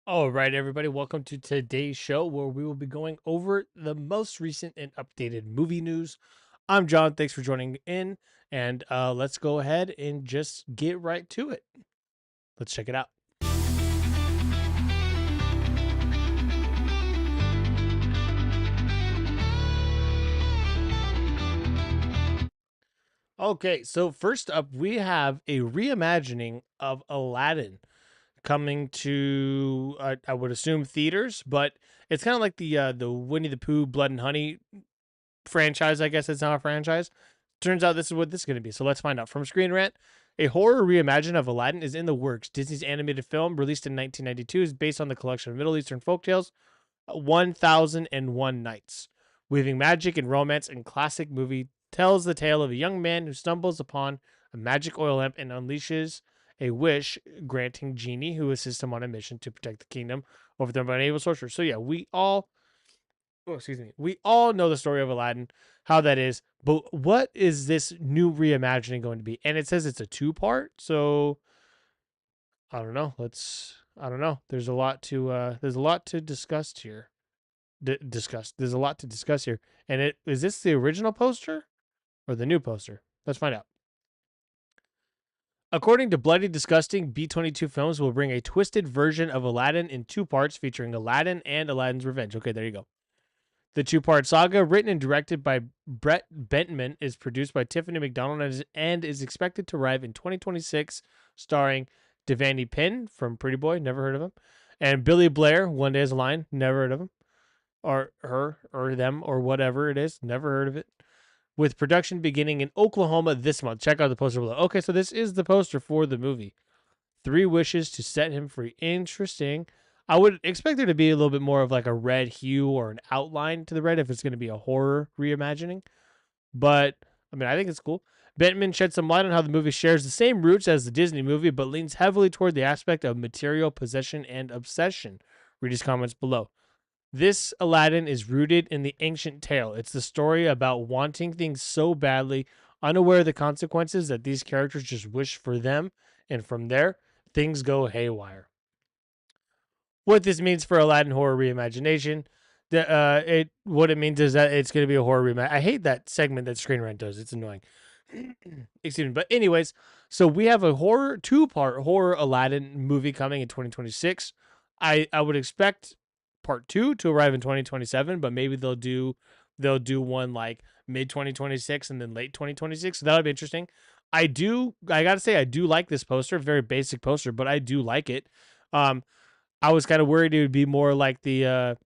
All right, everybody, welcome to today's show where we will be going over the most recent and updated movie news. I'm John. Thanks for joining in, and let's go ahead and just get right to it. Let's check it out. Okay, so first up, we have a reimagining of Aladdin coming to, I would assume, theaters, but it's kind of like the Winnie the Pooh Blood and Honey franchise. I guess it's not a franchise. Turns out this is what this is going to be. So let's find out. From Screen Rant, a horror reimagining of Aladdin is in the works. Disney's animated film, released in 1992, is based on the collection of Middle Eastern folktales, 1001 Nights. Weaving magic and romance and classic movie tells the tale of a young man who stumbles upon a magic oil lamp and unleashes a wish granting genie who assists him on a mission to protect the kingdom overthrown by an evil sorcerer. So yeah, we all know the story of Aladdin, how that is, but what is this new reimagining going to be? And it says it's a two-part, so I don't know. I don't know. There's a lot to discuss here. Discuss. There's a lot to discuss here. And it is this the original poster or the new poster? Let's find out. According to Bloody Disgusting, B22 Films will bring a twisted version of Aladdin in two parts featuring Aladdin and Aladdin's Revenge. Okay, there you go. The two-part saga, written and directed by Brett Bentman, is produced by Tiffany McDonald and is expected to arrive in 2026, starring Devani Penn from Pretty Boy, never heard of him, and Billy Blair, One Day as a Lion, never heard of him, or her, or them, or whatever it is, never heard of it. With production beginning in Oklahoma this month. Check out the poster below. Okay, so this is the poster for the movie. 3 wishes to set him free. Interesting. I would expect there to be a little bit more of like a red hue or an outline to the red if it's going to be a horror reimagining. But I mean, I think it's cool. Bentman shed some light on how the movie shares the same roots as the Disney movie, but leans heavily toward the aspect of material possession and obsession. Read his comments below. This Aladdin is rooted in the ancient tale. It's the story about wanting things so badly, unaware of the consequences, that these characters just wish for them, and from there, things go haywire. What this means for Aladdin horror reimagination, what it means is that it's going to be a horror reimagine. I hate that segment that Screen Rant does. It's annoying. Excuse me. But anyways, so we have a two-part horror Aladdin movie coming in 2026. I would expect part 2 to arrive in 2027, but maybe they'll do one like mid 2026 and then late 2026. So that would be interesting. I gotta say I do like this poster, very basic poster, but I do like it. I was kind of worried it would be more like like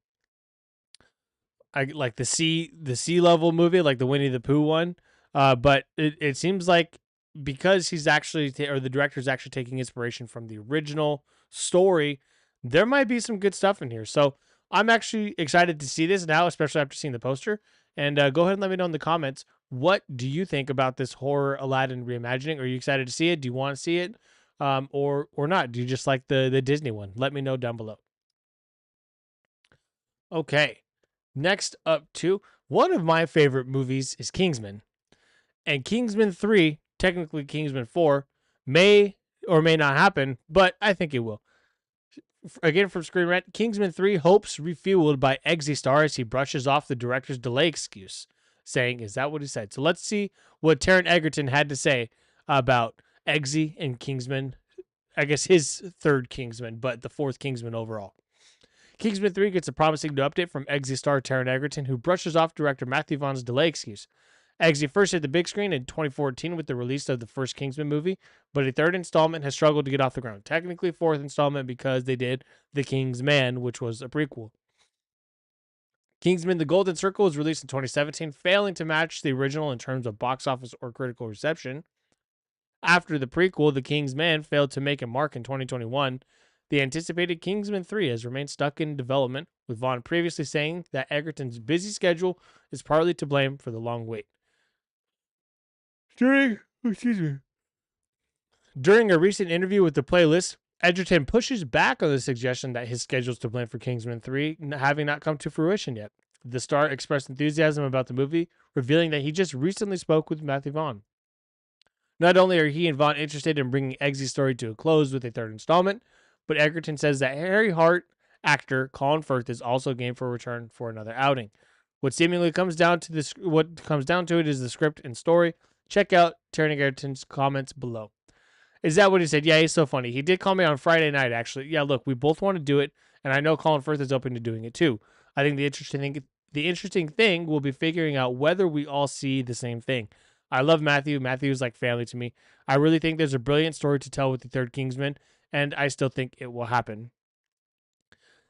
the sea level movie, like the Winnie the Pooh one. But it seems like because he's actually or the director's actually taking inspiration from the original story, there might be some good stuff in here. So I'm actually excited to see this now, especially after seeing the poster. And go ahead and let me know in the comments, what do you think about this horror Aladdin reimagining? Are you excited to see it? Do you want to see it? Or not? Do you just like the Disney one? Let me know down below. Okay. Next up to one of my favorite movies is Kingsman. And Kingsman 3, technically Kingsman 4, may or may not happen, but I think it will. Again from Screen Rant, Kingsman 3 hopes refueled by Eggsy Star as he brushes off the director's delay excuse, saying, is that what he said? So let's see what Taron Egerton had to say about Eggsy and Kingsman. I guess his third Kingsman, but the fourth Kingsman overall. Kingsman 3 gets a promising new update from Eggsy star Taron Egerton, who brushes off director Matthew Vaughn's delay excuse. Eggsy first hit the big screen in 2014 with the release of the first Kingsman movie, but a third installment has struggled to get off the ground. Technically, fourth installment because they did The King's Man, which was a prequel. Kingsman The Golden Circle was released in 2017, failing to match the original in terms of box office or critical reception. After the prequel, The King's Man failed to make a mark in 2021. The anticipated Kingsman 3 has remained stuck in development, with Vaughn previously saying that Egerton's busy schedule is partly to blame for the long wait. During a recent interview with the playlist, Egerton pushes back on the suggestion that his schedule is to blame for Kingsman 3 having not come to fruition yet. The star expressed enthusiasm about the movie, revealing that he just recently spoke with Matthew Vaughn. Not only are he and Vaughn interested in bringing Eggsy's story to a close with a third installment, but Egerton says that Harry Hart actor Colin Firth is also game for a return for another outing. What seemingly comes down to this, what comes down to it is the script and story. Check out Taron Egerton's comments below. Is that what he said? Yeah, he's so funny. He did call me on Friday night, actually. Yeah, look, we both want to do it, and I know Colin Firth is open to doing it too. I think the interesting thing will be figuring out whether we all see the same thing. I love Matthew. Matthew is like family to me. I really think there's a brilliant story to tell with the third Kingsman, and I still think it will happen.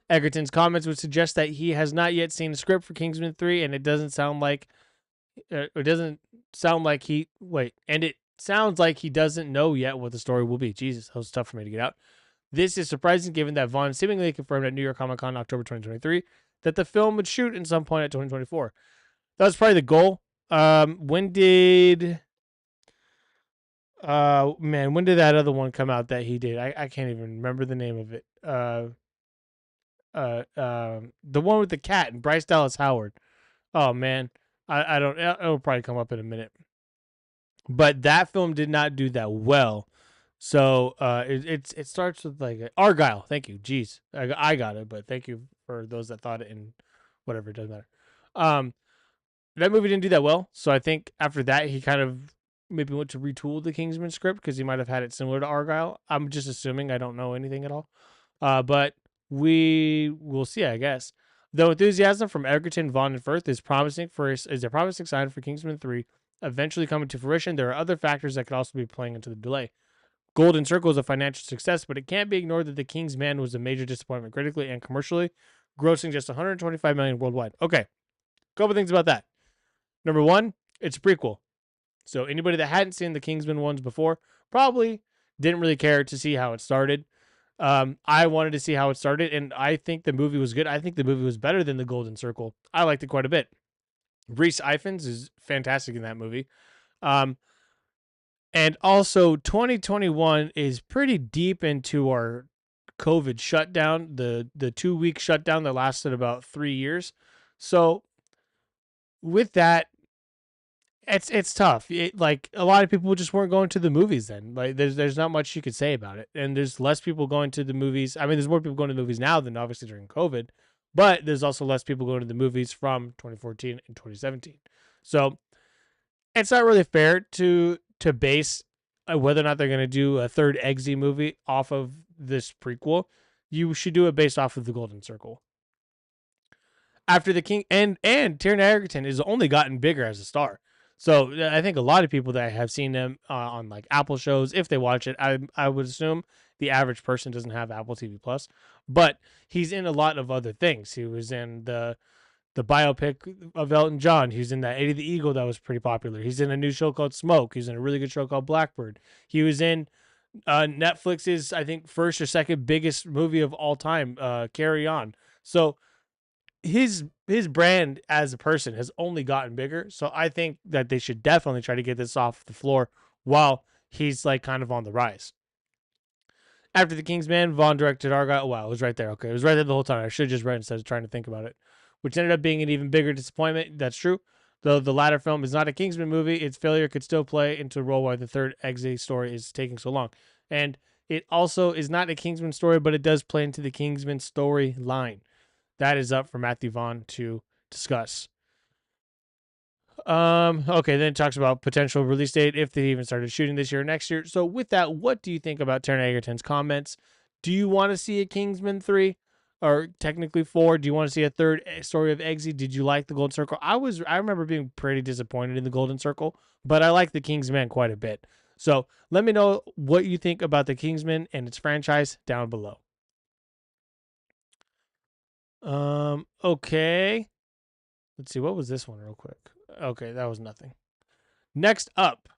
Egerton's comments would suggest that he has not yet seen a script for Kingsman 3, and it doesn't sound like it sounds like he doesn't know yet what the story will be. Jesus, that was tough for me to get out. This is surprising given that Vaughn seemingly confirmed at New York Comic Con in October 2023 that the film would shoot in some point at 2024. That was probably the goal. When did that other one come out that he did? I can't even remember the name of it. The one with the cat and Bryce Dallas Howard. Oh man, I don't. It'll probably come up in a minute. But that film did not do that well. So it starts with like Argyle. Thank you. Jeez, I got it. But thank you for those that thought it, and whatever, it doesn't matter. That movie didn't do that well. So I think after that he kind of maybe went to retool the Kingsman script because he might have had it similar to Argyle. I'm just assuming. I don't know anything at all. But we will see, I guess. Though enthusiasm from Egerton, Vaughn, and Firth is a promising sign for Kingsman 3 eventually coming to fruition, there are other factors that could also be playing into the delay. Golden Circle is a financial success, but it can't be ignored that The King's Man was a major disappointment critically and commercially, grossing just $125 million worldwide. Okay, couple things about that. Number one, it's a prequel. So anybody that hadn't seen the Kingsman ones before probably didn't really care to see how it started. I wanted to see how it started, and I think the movie was good. I think the movie was better than The Golden Circle. I liked it quite a bit. Rhys Ifans is fantastic in that movie. And also 2021 is pretty deep into our COVID shutdown, the 2-week shutdown that lasted about 3 years. So with that, it's tough. Like a lot of people just weren't going to the movies then. Like there's not much you could say about it. And there's less people going to the movies. I mean, there's more people going to the movies now than obviously during COVID, but there's also less people going to the movies from 2014 and 2017. So it's not really fair to base whether or not they're going to do a third Eggsy movie off of this prequel. You should do it based off of the Golden Circle. After the King and Taron Egerton has only gotten bigger as a star. So I think a lot of people that have seen him on like Apple shows, if they watch it, I would assume the average person doesn't have Apple TV Plus, but he's in a lot of other things. He was in the biopic of Elton John. He's in that Eddie the Eagle that was pretty popular. He's in a new show called Smoke. He's in a really good show called Blackbird. He was in Netflix's, I think, first or second biggest movie of all time, Carry On. So his brand as a person has only gotten bigger. So I think that they should definitely try to get this off the floor while he's like kind of on the rise. After The King's Man, Vaughn directed Argyle. Wow, it was right there. Okay, it was right there the whole time. I should have just read instead of trying to think about it, which ended up being an even bigger disappointment. That's true. Though the latter film is not a Kingsman movie, its failure could still play into a role why the third Eggsy story is taking so long. And it also is not a Kingsman story, but it does play into the Kingsman storyline. That is up for Matthew Vaughn to discuss. Okay, then it talks about potential release date if they even started shooting this year or next year. So with that, what do you think about Taron Egerton's comments? Do you want to see a Kingsman 3? Or technically 4? Do you want to see a third story of Eggsy? Did you like the Golden Circle? I remember being pretty disappointed in the Golden Circle, but I like the Kingsman quite a bit. So let me know what you think about the Kingsman and its franchise down below. Okay. Let's see, what was this one real quick? Okay, that was nothing. Next up,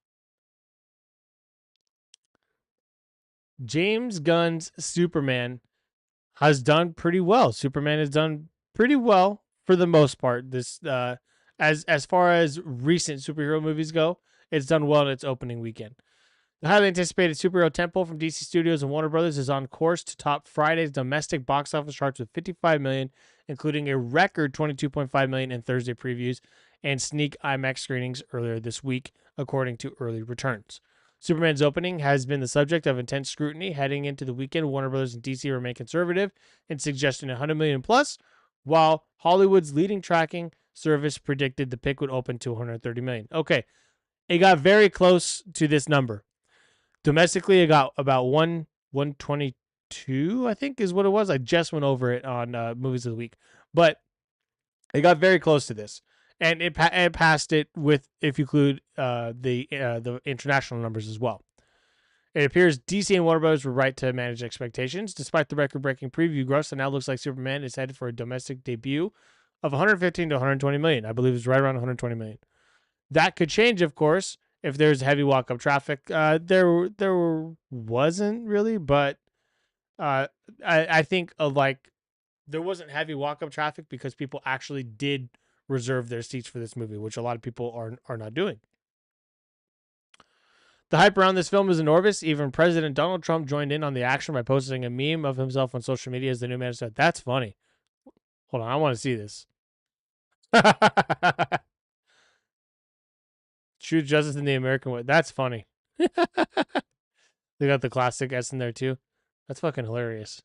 James Gunn's Superman has done pretty well. Superman has done pretty well for the most part. This as far as recent superhero movies go, it's done well in its opening weekend. The highly anticipated superhero tentpole from DC Studios and Warner Brothers is on course to top Friday's domestic box office charts with $55 million, including a record $22.5 million in Thursday previews and sneak IMAX screenings earlier this week, according to early returns. Superman's opening has been the subject of intense scrutiny heading into the weekend. Warner Brothers and DC remain conservative in suggesting 100 million plus, while Hollywood's leading tracking service predicted the pick would open to 130 million. Okay, it got very close to this number. Domestically, it got about 122, I think is what it was. I just went over it on Movies of the Week, but it got very close to this, and it passed it with, if you include the international numbers as well. It appears DC and Warner Bros. Were right to manage expectations. Despite the record-breaking preview gross, it now looks like Superman is headed for a domestic debut of 115 to 120 million. I believe it's right around 120 million. That could change, of course, if there's heavy walk-up traffic. There wasn't really, but I think there wasn't heavy walk-up traffic because people actually did reserve their seats for this movie, which a lot of people are not doing. The hype around this film is enormous. Even President Donald Trump joined in on the action by posting a meme of himself on social media as the new man said, "That's funny." Hold on, I want to see this. True justice in the American way. That's funny. They got the classic S in there too. That's fucking hilarious.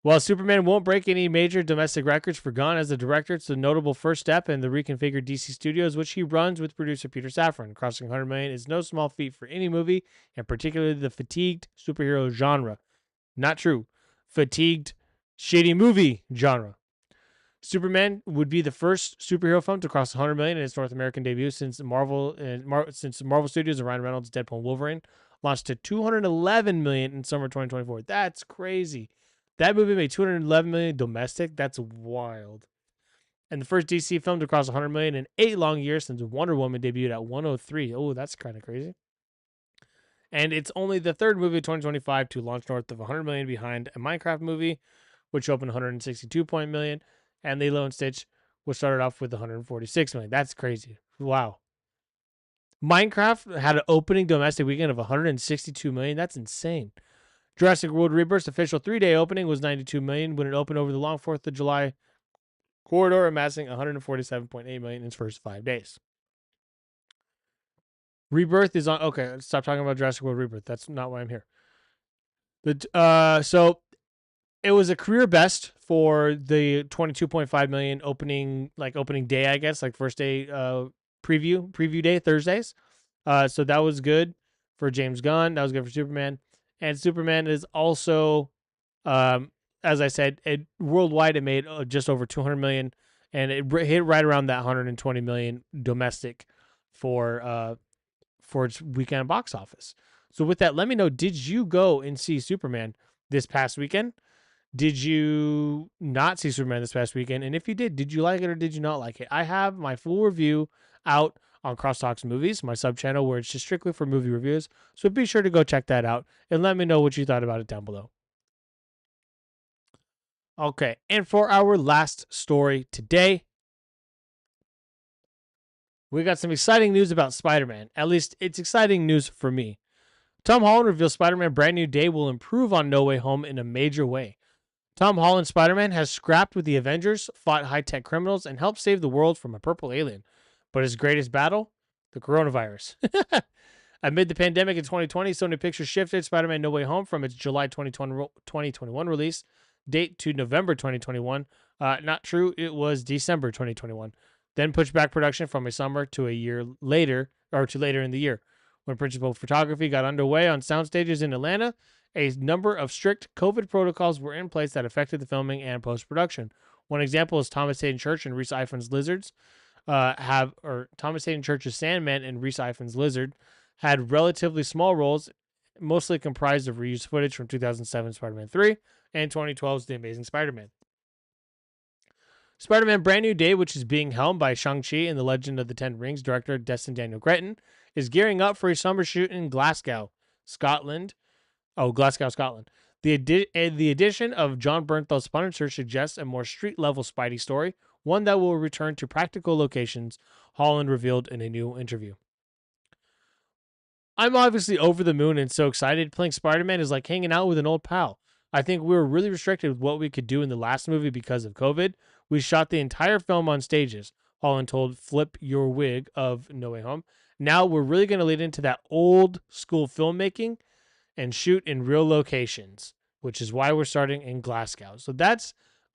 While Superman won't break any major domestic records for Gunn as a director, it's a notable first step in the reconfigured DC Studios, which he runs with producer Peter Safran. Crossing 100 million is no small feat for any movie, and particularly the fatigued superhero genre. Not true. Fatigued, shitty movie genre. Superman would be the first superhero film to cross 100 million in its North American debut since Marvel Studios and Ryan Reynolds' Deadpool and Wolverine launched to 211 million in summer 2024. That's crazy. That movie made 211 million domestic. That's wild. And the first DC film to cross 100 million in 8 long years since Wonder Woman debuted at 103. Oh, that's kind of crazy. And it's only the third movie of 2025 to launch north of 100 million behind a Minecraft movie, which opened 162 million, and Lilo and Stitch, which started off with 146 million. That's crazy. Wow. Minecraft had an opening domestic weekend of 162 million. That's insane. Jurassic World Rebirth's official 3-day opening was 92 million when it opened over the long 4th of July corridor, amassing 147.8 million in its first 5 days. Rebirth is on. Okay, stop talking about Jurassic World Rebirth. That's not why I'm here. So it was a career best for the 22.5 million opening day, I guess, like first day preview day, Thursdays. So that was good for James Gunn. That was good for Superman. And Superman is also, as I said, worldwide it made just over 200 million, and it hit right around that 120 million domestic for its weekend box office. So with that, let me know, did you go and see Superman this past weekend? Did you not see Superman this past weekend? And if you did you like it or did you not like it? I have my full review out on Crosstalks Movies, my sub channel, where it's just strictly for movie reviews. So be sure to go check that out and let me know what you thought about it down below. Okay, and for our last story today, we got some exciting news about Spider-Man. At least it's exciting news for me. Tom Holland reveals Spider-Man Brand New Day will improve on No Way Home in a major way. Tom Holland's Spider-Man has scrapped with the Avengers, fought high-tech criminals, and helped save the world from a purple alien. But his greatest battle? The coronavirus. Amid the pandemic in 2020, Sony Pictures shifted Spider-Man No Way Home from its July 2021 release date to November 2021. Not true, it was December 2021. Then pushed back production from a summer to a year later, or to later in the year. When principal photography got underway on sound stages in Atlanta, a number of strict COVID protocols were in place that affected the filming and post-production. One example is Thomas Hayden Church and Rhys Ifans' Lizards Thomas Hayden Church's Sandman and Rhys Ifans' Lizard had relatively small roles, mostly comprised of reused footage from 2007 Spider-Man 3 and 2012's The Amazing Spider-Man. Spider-Man Brand New Day, which is being helmed by Shang-Chi and the Legend of the Ten Rings director Destin Daniel Cretton, is gearing up for a summer shoot in Glasgow, Scotland. The addition of John Bernthal's Punisher suggests a more street-level Spidey story, one that will return to practical locations, Holland revealed in a new interview. I'm obviously over the moon and so excited. Playing Spider-Man is like hanging out with an old pal. I think we were really restricted with what we could do in the last movie because of COVID. We shot the entire film on stages, Holland told Flip Your Wig of No Way Home. Now we're really going to lead into that old school filmmaking and shoot in real locations, which is why we're starting in Glasgow. So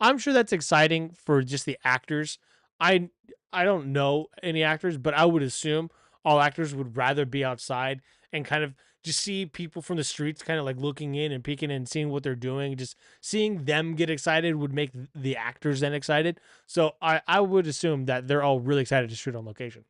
I'm sure that's exciting for just the actors. I I don't know any actors, but I would assume all actors would rather be outside and kind of just see people from the streets kind of like looking in and peeking and seeing what they're doing. Just seeing them get excited would make the actors then excited. So I would assume that they're all really excited to shoot on location.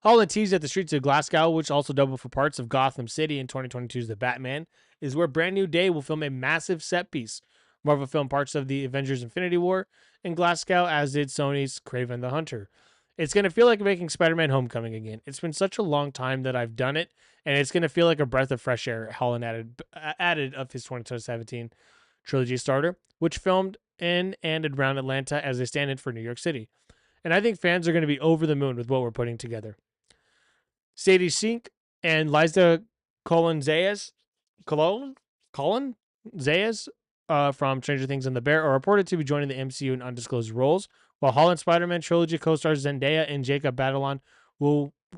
Holland teased at the streets of Glasgow, which also doubled for parts of Gotham City in 2022's The Batman, is where Brand New Day will film a massive set piece. Marvel filmed parts of the Avengers Infinity War in Glasgow, as did Sony's Kraven the Hunter. It's going to feel like making Spider Man Homecoming again. It's been such a long time that I've done it, and it's going to feel like a breath of fresh air, Holland added of his 2017 trilogy starter, which filmed in and around Atlanta as they stand in for New York City. And I think fans are going to be over the moon with what we're putting together. Sadie Sink and Liza Colin Zayas, Colin Zayas from Stranger Things and The Bear are reported to be joining the MCU in undisclosed roles, while Holland Spider-Man trilogy co-stars Zendaya and Jacob Batalon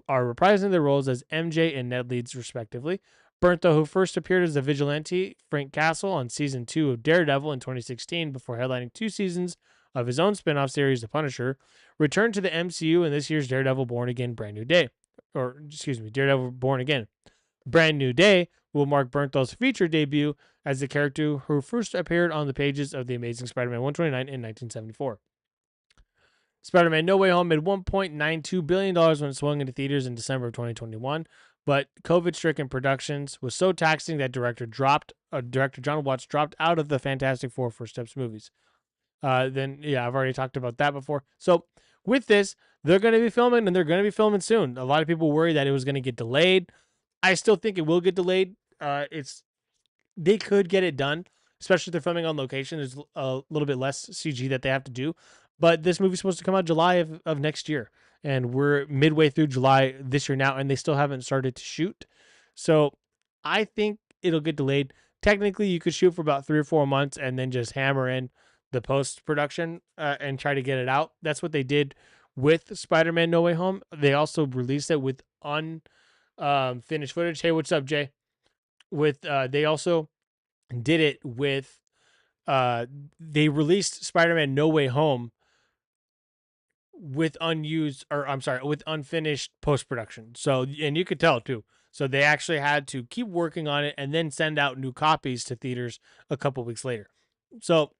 are reprising their roles as MJ and Ned Leeds, respectively. Bernto, who first appeared as the vigilante Frank Castle on season 2 of Daredevil in 2016 before headlining 2 seasons of his own spin-off series, The Punisher, returned to the MCU in this year's Daredevil Born Again Brand New Day. Daredevil Born Again. Brand New Day will mark Bernthal's feature debut as the character who first appeared on the pages of The Amazing Spider-Man 129 in 1974. Spider-Man No Way Home made $1.92 billion when it swung into theaters in December of 2021, but COVID-stricken productions was so taxing that director John Watts dropped out of the Fantastic Four First Steps movies. I've already talked about that before. So with this, they're going to be filming, and they're going to be filming soon. A lot of people worry that it was going to get delayed. I still think it will get delayed. They could get it done, especially if they're filming on location. There's a little bit less CG that they have to do. But this movie's supposed to come out July of next year, and we're midway through July this year now, and they still haven't started to shoot. So I think it'll get delayed. Technically, you could shoot for about 3 or 4 months and then just hammer in the post-production and try to get it out. That's what they did with Spider-Man No Way Home. They also released it with unfinished footage. Hey, what's up, Jay? They also did it with they released Spider-Man No Way Home with unfinished post-production. So, and you could tell too. So they actually had to keep working on it and then send out new copies to theaters a couple weeks later. So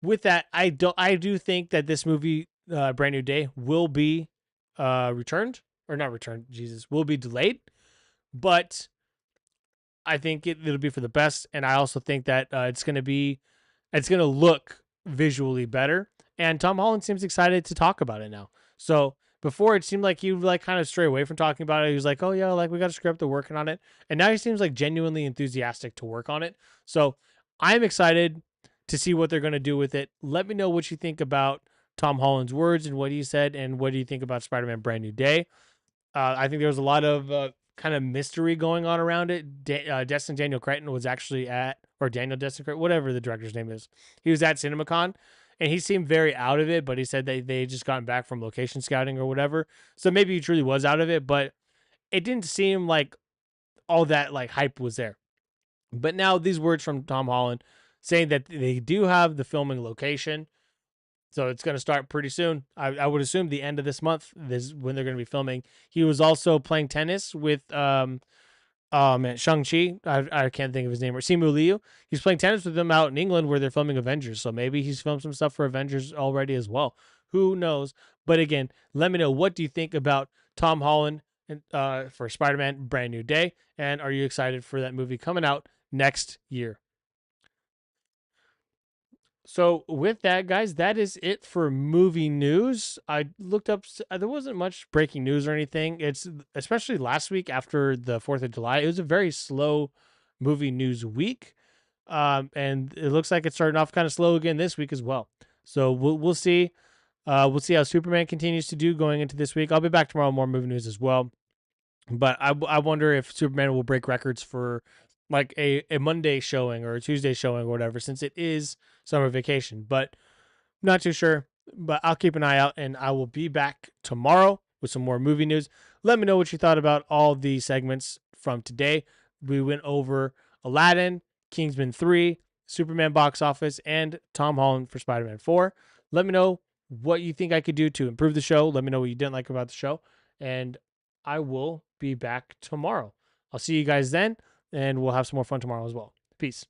with that, I do think that this movie, Brand New Day, will be will be delayed, but I think it'll be for the best, and I also think that it's going to look visually better, and Tom Holland seems excited to talk about it now. So before it seemed like he would like kind of stray away from talking about it. He was like, "Oh yeah, like we got a script, they're working on it," and now he seems like genuinely enthusiastic to work on it. So I'm excited to see what they're going to do with it. Let me know what you think about Tom Holland's words and what he said, and what do you think about Spider-Man Brand New Day. I think there was a lot of kind of mystery going on around it. Destin Daniel Cretton was actually Daniel Destin Cretton, whatever the director's name is. He was at CinemaCon, and he seemed very out of it, but he said that they just gotten back from location scouting or whatever. So maybe he truly was out of it, but it didn't seem like all that like hype was there. But now these words from Tom Holland saying that they do have the filming location. So it's going to start pretty soon. I would assume the end of this month is when they're going to be filming. He was also playing tennis with Shang-Chi. I can't think of his name. Or Simu Liu. He's playing tennis with them out in England where they're filming Avengers. So maybe he's filmed some stuff for Avengers already as well. Who knows? But again, let me know, what do you think about Tom Holland for Spider-Man Brand New Day? And are you excited for that movie coming out next year? So with that, guys, that is it for movie news. I looked up; there wasn't much breaking news or anything. It's especially last week after the 4th of July. It was a very slow movie news week, and it looks like it's starting off kind of slow again this week as well. So we'll see. We'll see how Superman continues to do going into this week. I'll be back tomorrow with more movie news as well. But I wonder if Superman will break records for like a Monday showing or a Tuesday showing or whatever, since it is summer vacation. But not too sure. But I'll keep an eye out, and I will be back tomorrow with some more movie news. Let me know what you thought about all the segments from today. We went over Aladdin, Kingsman 3, Superman box office, and Tom Holland for Spider-Man 4. Let me know what you think I could do to improve the show. Let me know what you didn't like about the show. And I will be back tomorrow. I'll see you guys then, and we'll have some more fun tomorrow as well. Peace.